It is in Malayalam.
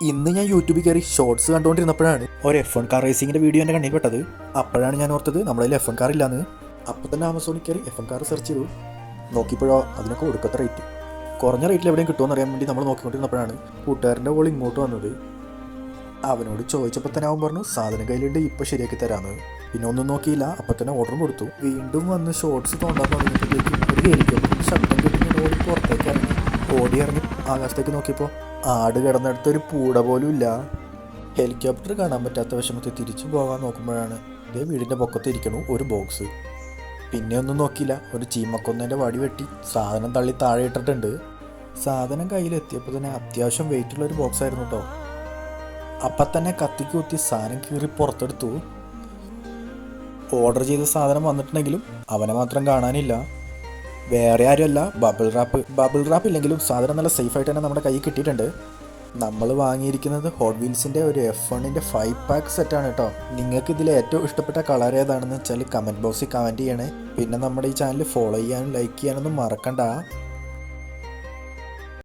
ഇന്ന് ഞാൻ യൂട്യൂബിൽ കയറി ഷോർട്സ് കണ്ടുകൊണ്ടിരുന്നപ്പോഴാണ് ഒരു F1 കാർ റേസിങ്ങിൻ്റെ വീഡിയോ എൻ്റെ കണ്ണിൽ പെട്ടത്. അപ്പോഴാണ് ഞാൻ ഓർത്തത് നമ്മളതിൽ F1 കാർ ഇല്ലാന്ന്. അപ്പോൾ തന്നെ ആമസോണിൽ കയറി F1 കാർ സെർച്ച് ചെയ്തു. നോക്കിയപ്പോഴോ അതിനൊക്കെ ഒടുക്കത്തെ റേറ്റ്. കുറഞ്ഞ റേറ്റിൽ എവിടെയും കിട്ടുമെന്ന് അറിയാൻ വേണ്ടി നമ്മൾ നോക്കിക്കൊണ്ടിരുന്നപ്പോഴാണ് കൂട്ടുകാരൻ്റെ കോൾ ഇങ്ങോട്ട് വന്നത്. അവനോട് ചോദിച്ചപ്പോൾ തന്നെ അവൻ പറഞ്ഞു സാധനം കയ്യിലുണ്ട്, ഇപ്പോൾ ശരിയാക്കി തരാമെന്ന്. പിന്നെ ഒന്നും നോക്കിയില്ല, അപ്പം തന്നെ ഓർഡറും കൊടുത്തു. വീണ്ടും വന്ന് ഷോർട്സ് തോണ്ടാൻ തുടങ്ങിയപ്പോഴേക്കും ഒരു ഹെലികോപ്റ്റർ ശബ്ദം കിട്ടി ഓടി പുറത്തേക്ക് ഇറങ്ങി ആകാശത്തേക്ക് നോക്കിയപ്പോൾ ആട് കിടന്നിടത്തൊരു പൂട പോലും ഇല്ല. ഹെലികോപ്റ്റർ കാണാൻ പറ്റാത്ത വിഷമത്തിൽ തിരിച്ചു പോകാൻ നോക്കുമ്പോഴാണ് ഇതേ വീടിൻ്റെ പൊക്കത്തിരിക്കണു ഒരു ബോക്സ്. പിന്നെ ഒന്നും നോക്കിയില്ല, ഒരു ചീമക്കൊന്നേൻ്റെ വടി വെട്ടി സാധനം തള്ളി താഴെ ഇട്ടിട്ടുണ്ട്. സാധനം കയ്യിലെത്തിയപ്പോൾ തന്നെ അത്യാവശ്യം വെയിറ്റുള്ളൊരു ബോക്സ് ആയിരുന്നു കേട്ടോ. അപ്പം തന്നെ കത്തിക്ക് കുത്തി സാധനം കീറി പുറത്തെടുത്തു. ഓർഡർ ചെയ്ത സാധനം വന്നിട്ടുണ്ടെങ്കിലും അവനെ മാത്രം കാണാനില്ല. വേറെ ആരുമല്ല, ബബിൾ റാപ്പ് ഇല്ലെങ്കിലും സാധനം നല്ല സേഫായിട്ട് തന്നെ നമ്മുടെ കയ്യിൽ കിട്ടിയിട്ടുണ്ട്. നമ്മൾ വാങ്ങിയിരിക്കുന്നത് ഹോട്ട് വീൽസിൻ്റെ ഒരു F1ൻ്റെ 5 പാക്ക് സെറ്റാണ് കേട്ടോ. നിങ്ങൾക്ക് ഇതിൽ ഏറ്റവും ഇഷ്ടപ്പെട്ട കളർ ഏതാണെന്ന് വെച്ചാൽ കമൻറ്റ് ബോക്സിൽ കമൻറ്റ് ചെയ്യണേ. പിന്നെ നമ്മുടെ ഈ ചാനൽ ഫോളോ ചെയ്യാനും ലൈക്ക് ചെയ്യാനൊന്നും മറക്കണ്ട.